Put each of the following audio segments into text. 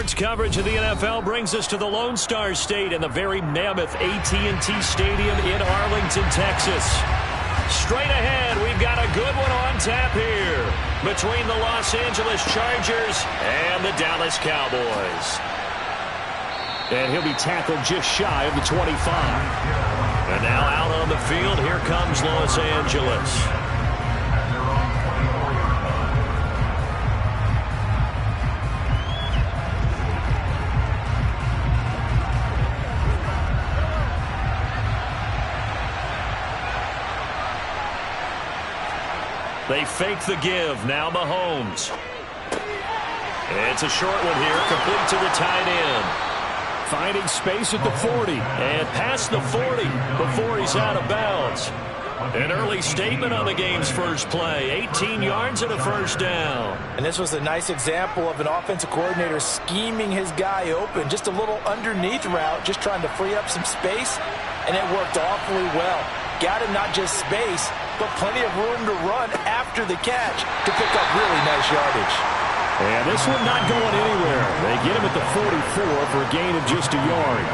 Sports coverage of the NFL brings us to the Lone Star State and the very mammoth AT&T Stadium in Arlington, Texas. Straight ahead, we've got a good one on tap here between the Los Angeles Chargers and the Dallas Cowboys. And he'll be tackled just shy of the 25. And now out on the field, here comes Los Angeles. They fake the give. Now Mahomes. It's a short one here. Complete to the tight end. Finding space at the 40. And past the 40 before he's out of bounds. An early statement on the game's first play. 18 yards and a first down. And this was a nice example of an offensive coordinator scheming his guy open. Just a little underneath route, just trying to free up some space. And it worked awfully well. Got him not just space, but plenty of room to run after the catch to pick up really nice yardage. And this one not going anywhere. They get him at the 44 for a gain of just a yard.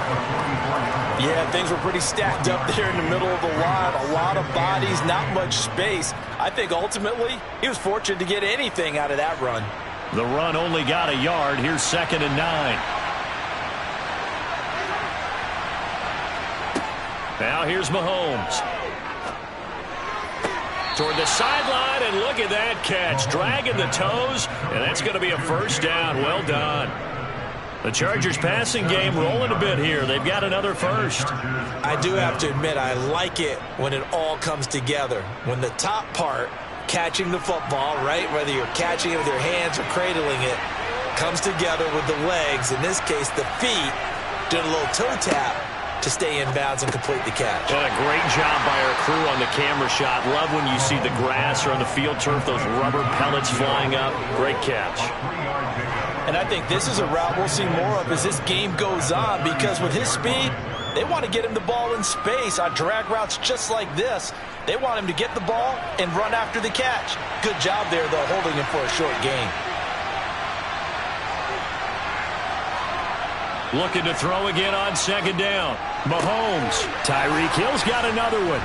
Yeah, things were pretty stacked up there in the middle of the line. A lot of bodies, not much space. I think ultimately he was fortunate to get anything out of that run. The run only got a yard. Here's 2nd and 9. Now here's Mahomes. Toward the sideline, and look at that catch. Dragging the toes, and that's going to be a first down. Well done. The Chargers passing game rolling a bit here. They've got another first. I do have to admit, I like it when it all comes together. When the top part, catching the football, right, whether you're catching it with your hands or cradling it, comes together with the legs, in this case the feet, doing a little toe tap to stay in bounds and complete the catch. And a great job by our crew on the camera shot. Love when you see the grass or on the field turf, those rubber pellets flying up. Great catch. And I think this is a route we'll see more of as this game goes on, because with his speed, they want to get him the ball in space on drag routes just like this. They want him to get the ball and run after the catch. Good job there, though, holding him for a short gain. Looking to throw again on 2nd down. Mahomes. Tyreek Hill's got another one.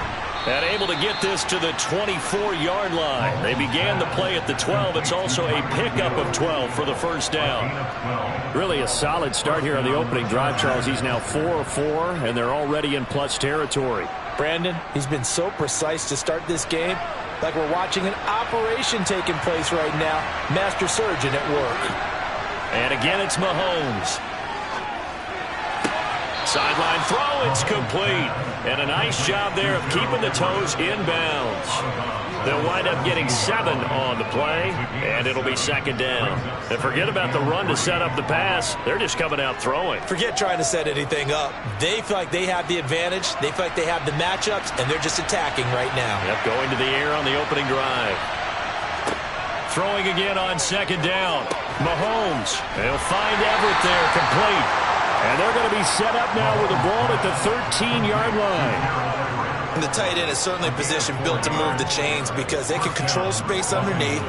And able to get this to the 24-yard line. They began the play at the 12. It's also a pickup of 12 for the first down. Really a solid start here on the opening drive, Charles. He's now 4 of 4, and they're already in plus territory. Brandon, he's been so precise to start this game. Like we're watching an operation taking place right now. Master surgeon at work. And again, it's Mahomes. Sideline throw, it's complete. And a nice job there of keeping the toes in bounds. They'll wind up getting 7 on the play, and it'll be 2nd down. And forget about the run to set up the pass. They're just coming out throwing. Forget trying to set anything up. They feel like they have the advantage. They feel like they have the matchups, and they're just attacking right now. Yep, going to the air on the opening drive. Throwing again on 2nd down. Mahomes. They'll find Everett there, complete. And they're going to be set up now with the ball at the 13-yard line. And the tight end is certainly a position built to move the chains because they can control space underneath.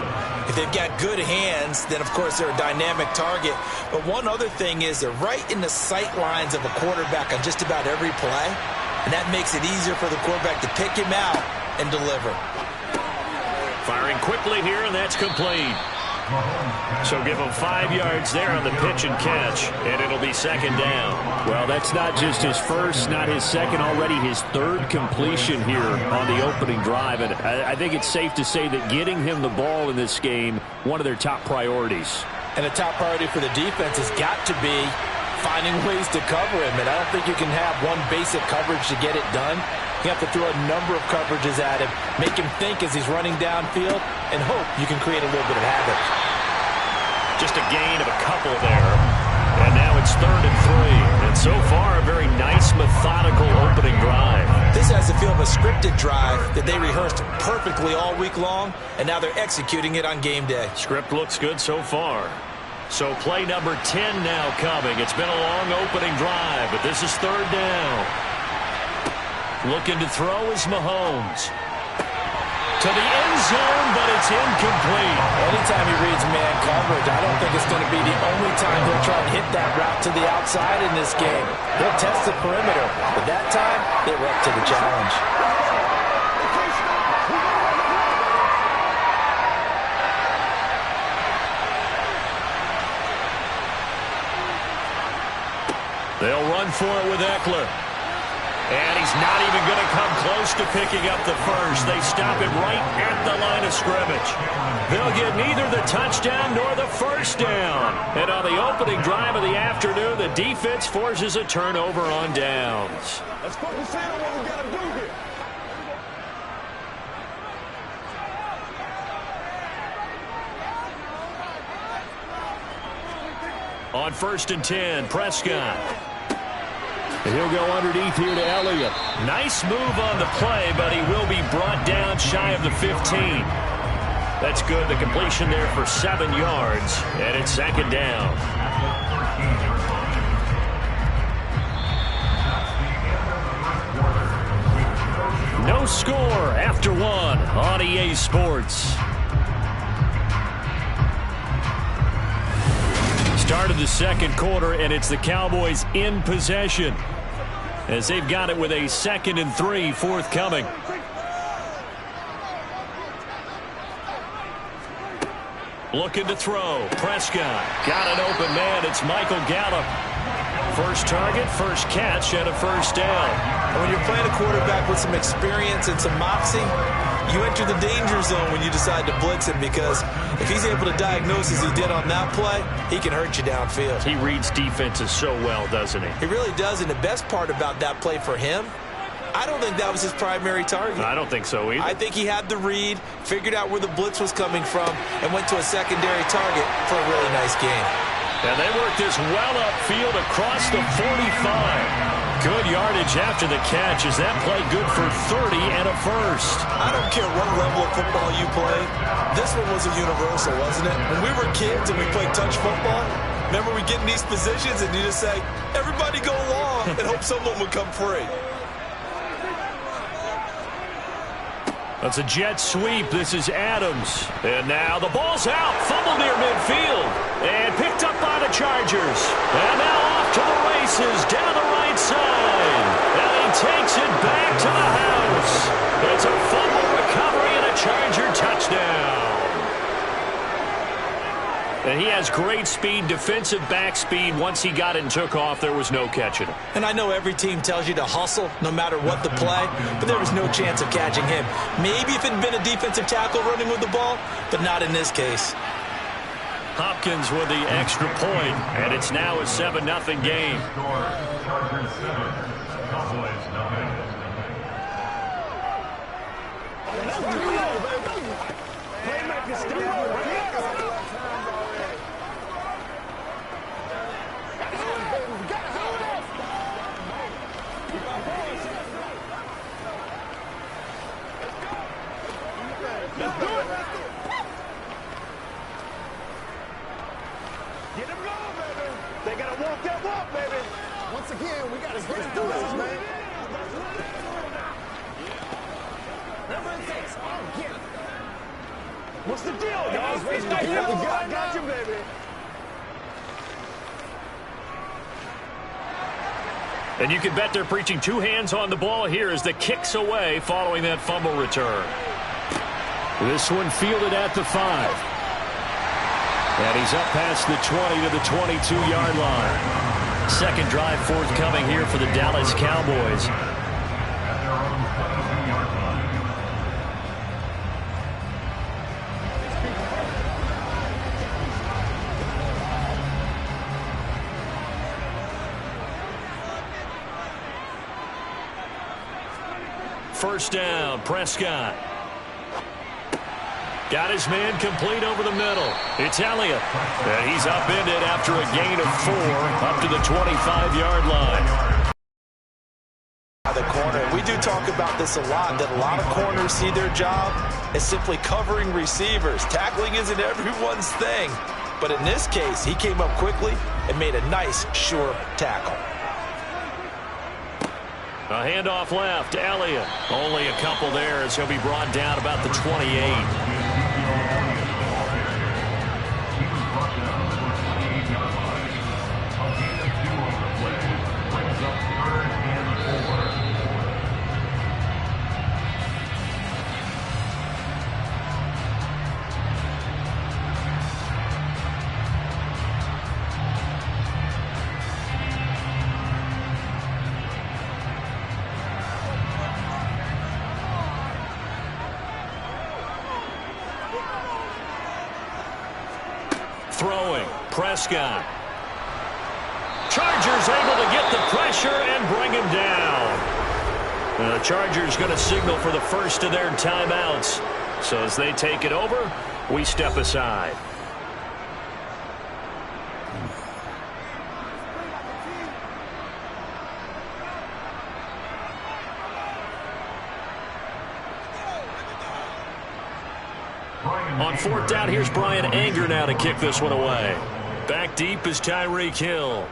If they've got good hands, then, of course, they're a dynamic target. But one other thing is they're right in the sight lines of a quarterback on just about every play. And that makes it easier for the quarterback to pick him out and deliver. Firing quickly here, and that's complete. So give him 5 yards there on the pitch and catch, and it'll be 2nd down. Well, that's not just his first, not his second, already his 3rd completion here on the opening drive. And I think it's safe to say that getting him the ball in this game, one of their top priorities. And a top priority for the defense has got to be finding ways to cover him. And I don't think you can have one basic coverage to get it done. You have to throw a number of coverages at him, make him think as he's running downfield, and hope you can create a little bit of havoc. Just a gain of a couple there. And now it's 3rd and 3. And so far, a very nice, methodical opening drive. This has the feel of a scripted drive that they rehearsed perfectly all week long, and now they're executing it on game day. Script looks good so far. So play number 10 now coming. It's been a long opening drive, but this is 3rd down. Looking to throw is Mahomes. to the end zone, but it's incomplete. Anytime he reads man coverage, I don't think it's going to be the only time he'll try and hit that route to the outside in this game. He'll test the perimeter, but that time, they were up to the challenge. They'll run for it with Eckler. And he's not even going to come close to picking up the first. They stop it right at the line of scrimmage. They'll get neither the touchdown nor the first down. And on the opening drive of the afternoon, the defense forces a turnover on downs. Let's focus in on what we got to do here. On 1st and 10, Prescott. He'll go underneath here to Elliott. Nice move on the play, but he will be brought down shy of the 15. That's good. The completion there for 7 yards, and it's 2nd down. No score after 1 on EA Sports. Start of the 2nd quarter, and it's the Cowboys in possession as they've got it with a 2nd and 3 forthcoming. Looking to throw. Prescott got an open man. It's Michael Gallup. First target, first catch, and a first down. And when you're playing a quarterback with some experience and some moxie, you enter the danger zone when you decide to blitz him, because if he's able to diagnose as he did on that play, he can hurt you downfield. He reads defenses so well, doesn't he? He really does, and the best part about that play for him, I don't think that was his primary target. I don't think so either. I think he had the read, figured out where the blitz was coming from, and went to a secondary target for a really nice game. And they work this well upfield across the 45. Good yardage after the catch. Is that play good for 30 and a first? I don't care what level of football you play. This one was a universal, wasn't it? When we were kids and we played touch football, remember we get in these positions and you just say, everybody go long, and hope someone would come free. That's a jet sweep. This is Adams. And now the ball's out. Fumble near midfield. And picked up by the Chargers. And now off to the races down the right side. And he takes it back to the house. It's a fumble recovery and a Charger touchdown. And he has great speed, defensive back speed. Once he got it and took off, there was no catching him. And I know every team tells you to hustle no matter what the play, but there was no chance of catching him. Maybe if it had been a defensive tackle running with the ball, but not in this case. Hopkins with the extra point, and it's now a 7-0 game. Let's do it. Get them going, baby. They got to walk that walk, baby. Once again, we got to do this, man. What's the deal, y'all? I got you, baby. And you can bet they're preaching 2 hands on the ball here as the kick's away following that fumble return. This one fielded at the 5. And he's up past the 20 to the 22-yard line. Second drive forthcoming here for the Dallas Cowboys. First down, Prescott. Got his man complete over the middle. It's Elliott. And he's upended after a gain of 4 up to the 25-yard line. The corner. We do talk about this a lot, that a lot of corners see their job as simply covering receivers. Tackling isn't everyone's thing. But in this case, he came up quickly and made a nice, sure tackle. A handoff left. Elliott. Only a couple there as he'll be brought down about the 28. Throwing. Prescott. Chargers able to get the pressure and bring him down. The Chargers going to signal for the first of their timeouts. So as they take it over, we step aside. On fourth down, here's Brian Anger now to kick this one away. Back deep is Tyreek Hill.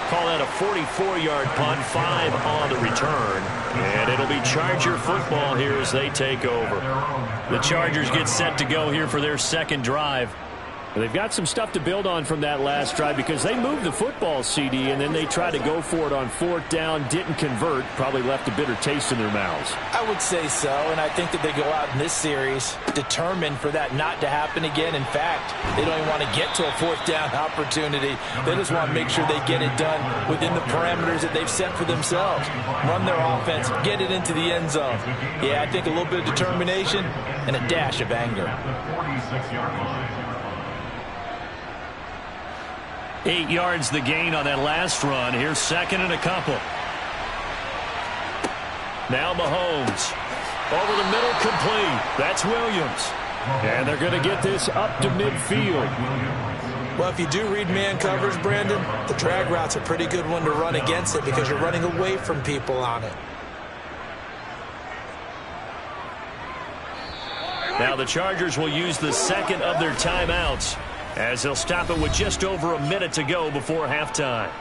Call that a 44-yard punt, 5 on the return. And it'll be Charger football here as they take over. The Chargers get set to go here for their second drive. They've got some stuff to build on from that last drive because they moved the football, CD, and then they tried to go for it on fourth down, didn't convert, probably left a bitter taste in their mouths. I would say so, and I think that they go out in this series determined for that not to happen again. In fact, they don't even want to get to a fourth down opportunity. They just want to make sure they get it done within the parameters that they've set for themselves. Run their offense, get it into the end zone. Yeah, I think a little bit of determination and a dash of anger. 8 yards the gain on that last run. Here's second and a couple. Now Mahomes. Over the middle, complete. That's Williams. And they're going to get this up to midfield. Well, if you do read man coverage, Brandon, the drag route's a pretty good one to run against it because you're running away from people on it. Now the Chargers will use the second of their timeouts, as they'll stop it with just over a minute to go before halftime.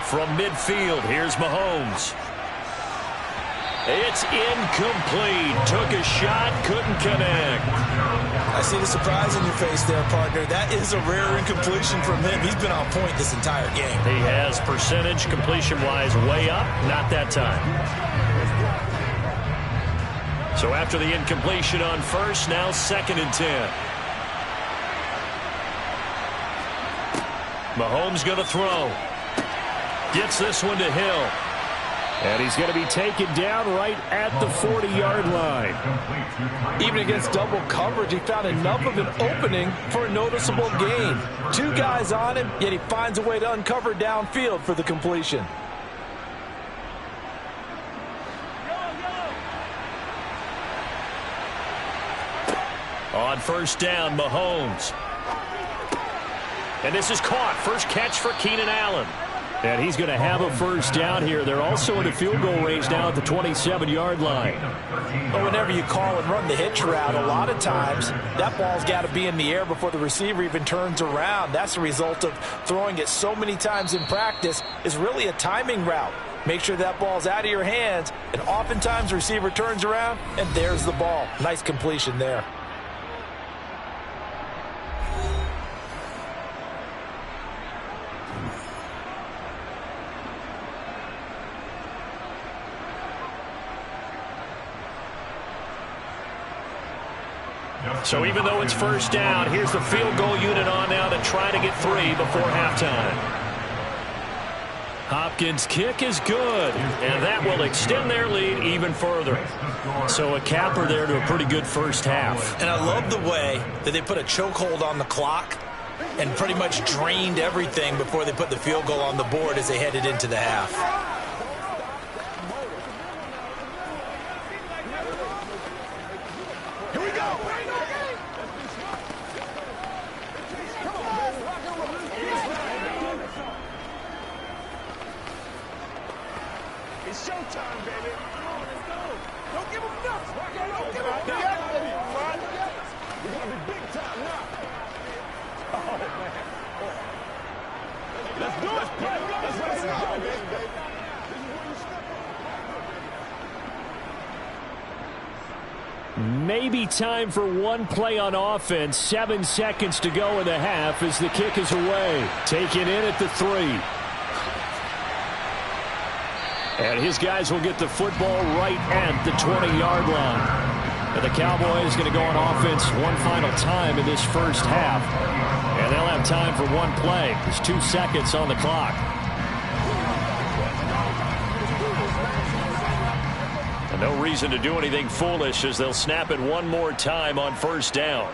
From midfield, here's Mahomes. It's incomplete. Took a shot, couldn't connect. I see the surprise in your face there, partner. That is a rare incompletion from him. He's been on point this entire game. He has percentage completion-wise way up, not that time. So after the incompletion on first, now 2nd and 10. Mahomes going to throw. Gets this one to Hill. And he's going to be taken down right at the 40-yard line. Even against double coverage, he found enough of an opening for a noticeable gain. 2 guys on him, yet he finds a way to uncover downfield for the completion. On first down, Mahomes. And this is caught. First catch for Keenan Allen. And he's going to have a first down here. They're also in the field goal range now at the 27-yard line. But whenever you call and run the hitch route, a lot of times that ball's got to be in the air before the receiver even turns around. That's the result of throwing it so many times in practice. Is really a timing route. Make sure that ball's out of your hands, and oftentimes the receiver turns around, and there's the ball. Nice completion there. So even though it's first down, here's the field goal unit on now to try to get 3 before halftime. Hopkins' kick is good, and that will extend their lead even further. So a capper there to a pretty good first half. And I love the way that they put a chokehold on the clock and pretty much drained everything before they put the field goal on the board as they headed into the half. It's showtime, baby. Come on, let's go. Don't give him nothing. Don't give him nothing. We're going to be big time now. Oh, man. Let's do it. Let's go, baby. This is where you step up. Maybe time for one play on offense. 7 seconds to go in the half as the kick is away. Taken in at the 3. And his guys will get the football right at the 20-yard line. And the Cowboys going to go on offense one final time in this first half. And they'll have time for one play. There's 2 seconds on the clock. And no reason to do anything foolish as they'll snap it one more time on first down.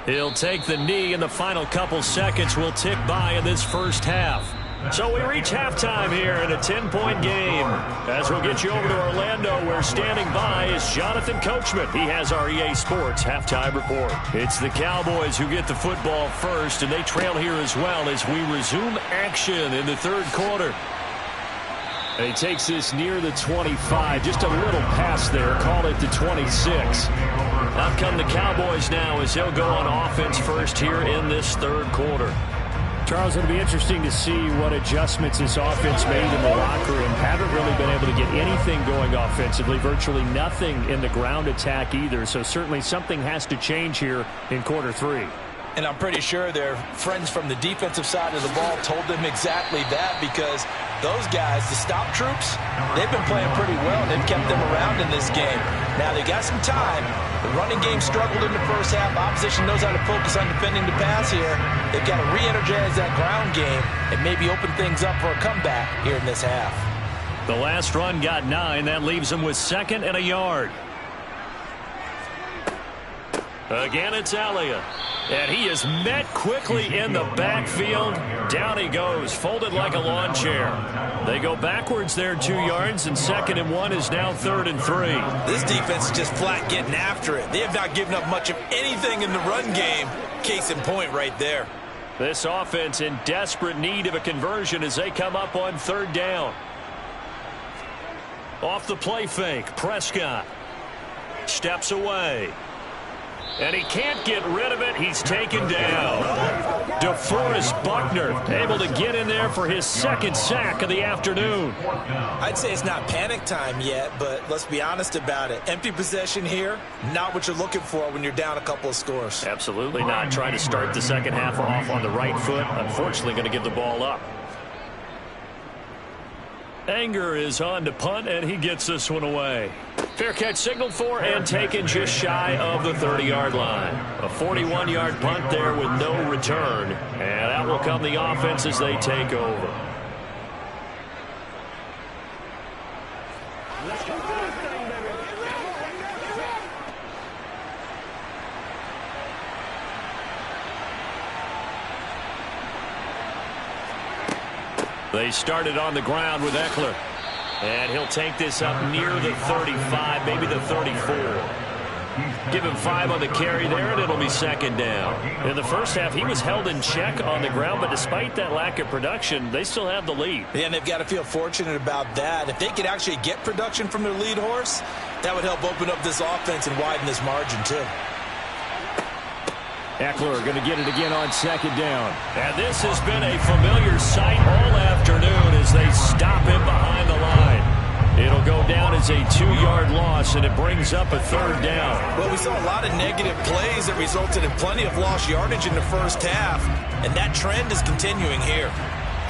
He'll take the knee, and the final couple seconds will tick by in this first half. So we reach halftime here in a 10-point game. As we'll get you over to Orlando, where standing by is Jonathan Coachman. He has our EA Sports halftime report. It's the Cowboys who get the football first, and they trail here as well as we resume action in the third quarter. And he takes this near the 25. Just a little pass there. Call it the 26. Out come the Cowboys now as they'll go on offense first here in this third quarter. Charles, it'll be interesting to see what adjustments this offense made in the locker room. Haven't really been able to get anything going offensively. Virtually nothing in the ground attack either. So certainly something has to change here in quarter 3. And I'm pretty sure their friends from the defensive side of the ball told them exactly that, because those guys, the stop troops, they've been playing pretty well. They've kept them around in this game. Now, they got some time. The running game struggled in the first half. Opposition knows how to focus on defending the pass here. They've got to re-energize that ground game and maybe open things up for a comeback here in this half. The last run got 9. That leaves them with 2nd and a yard. Again, it's Elliott. And he is met quickly in the backfield. Down he goes, folded like a lawn chair. They go backwards there 2 yards, and 2nd and 1 is now 3rd and 3. This defense is just flat getting after it. They have not given up much of anything in the run game. Case in point right there. This offense in desperate need of a conversion as they come up on 3rd down. Off the play fake, Prescott steps away. And he can't get rid of it. He's taken down. DeForest Buckner able to get in there for his 2nd sack of the afternoon. I'd say it's not panic time yet, but let's be honest about it. Empty possession here, not what you're looking for when you're down a couple of scores. Absolutely not. Trying to start the second half off on the right foot. Unfortunately, going to give the ball up. Anger is on to punt, and he gets this one away. Fair catch signaled for and taken just shy of the 30-yard line. A 41-yard punt there with no return. And out will come the offense as they take over. They started on the ground with Eckler. And he'll take this up near the 35, maybe the 34. Give him 5 on the carry there, and it'll be 2nd down. In the first half, he was held in check on the ground, but despite that lack of production, they still have the lead. Yeah, and they've got to feel fortunate about that. If they could actually get production from their lead horse, that would help open up this offense and widen this margin, too. Eckler going to get it again on 2nd down. And this has been a familiar sight all afternoon as they stop him behind the line. It'll go down as a 2-yard loss, and it brings up a 3rd down. Well, we saw a lot of negative plays that resulted in plenty of lost yardage in the first half, and that trend is continuing here.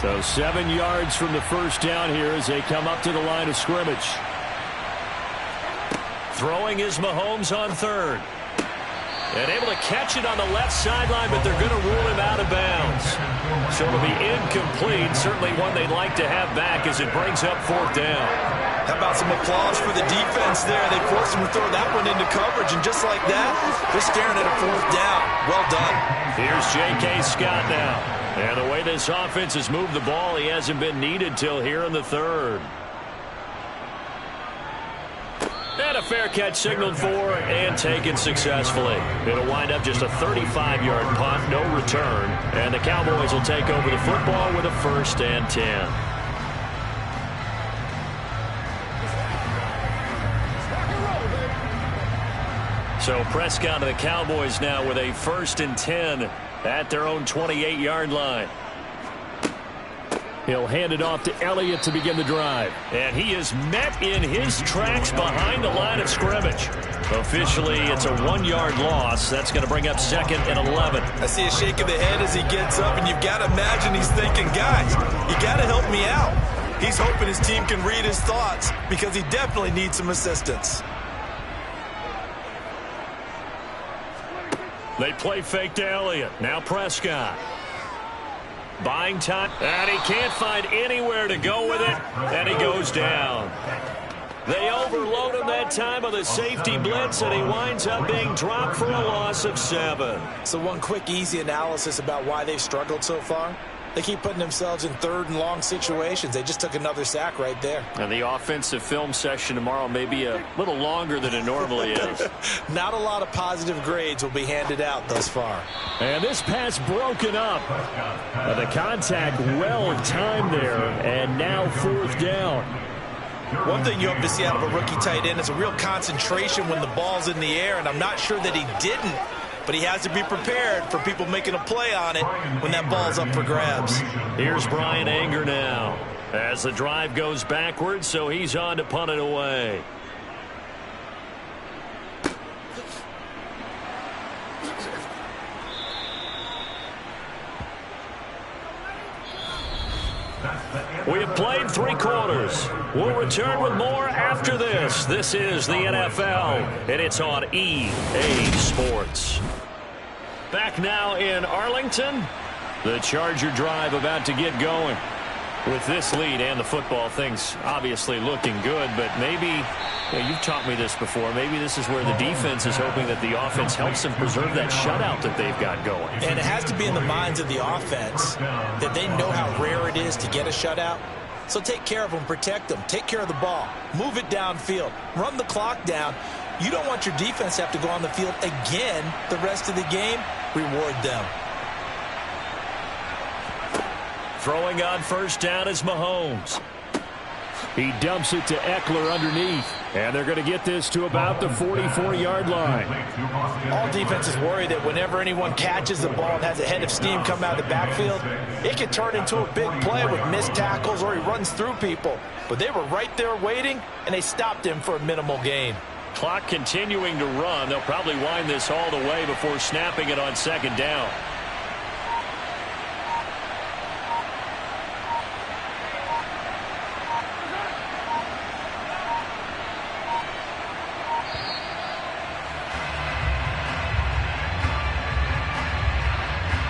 So 7 yards from the first down here as they come up to the line of scrimmage. Throwing is Mahomes on 3rd. And able to catch it on the left sideline, but they're going to rule him out of bounds. So it'll be incomplete. Certainly one they'd like to have back as it brings up 4th down. How about some applause for the defense there? They forced him to throw that one into coverage, and just like that, they're staring at a 4th down. Well done. Here's J.K. Scott now. And the way this offense has moved the ball, he hasn't been needed till here in the 3rd. And a fair catch signaled for and taken successfully. It'll wind up just a 35-yard punt, no return. And the Cowboys will take over the football with a 1st and 10. So Prescott and the Cowboys now with a 1st and 10 at their own 28-yard line. He'll hand it off to Elliott to begin the drive. And he is met in his tracks behind the line of scrimmage. Officially, it's a 1-yard loss. That's going to bring up 2nd and 11. I see a shake of the head as he gets up, and you've got to imagine he's thinking, guys, you got to help me out. He's hoping his team can read his thoughts because he definitely needs some assistance. They play fake to Elliott. Now Prescott. Buying time, and he can't find anywhere to go with it, and he goes down. They overload him that time with a safety blitz, and he winds up being dropped for a loss of 7. So one quick, easy analysis about why they've struggled so far. They keep putting themselves in 3rd and long situations. They just took another sack right there. And the offensive film session tomorrow may be a little longer than it normally is. Not a lot of positive grades will be handed out thus far. And this pass broken up. The contact well timed there, and now 4th down. One thing you hope to see out of a rookie tight end is a real concentration when the ball's in the air, and I'm not sure that he didn't. But he has to be prepared for people making a play on it when that ball's up for grabs. Here's Bryan Anger now as the drive goes backwards, so he's on to punt it away. We have played 3 quarters. We'll return with more after this. This is the NFL, and it's on EA Sports. Back now in Arlington. The Charger drive about to get going. With this lead and the football, things obviously looking good, but maybe, you've taught me this before, maybe this is where the defense is hoping that the offense helps them preserve that shutout that they've got going. And it has to be in the minds of the offense that they know how rare it is to get a shutout. So take care of them, protect them, take care of the ball, move it downfield, run the clock down. You don't want your defense to have to go on the field again the rest of the game. Reward them. Throwing on 1st down is Mahomes. He dumps it to Eckler underneath, and they're going to get this to about the 44-yard line. All defenses worry that whenever anyone catches the ball and has a head of steam come out of the backfield, it can turn into a big play with missed tackles or he runs through people. But they were right there waiting, and they stopped him for a minimal gain. Clock continuing to run. They'll probably wind this all the way before snapping it on 2nd down.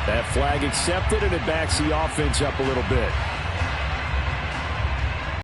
That flag accepted, and it backs the offense up a little bit.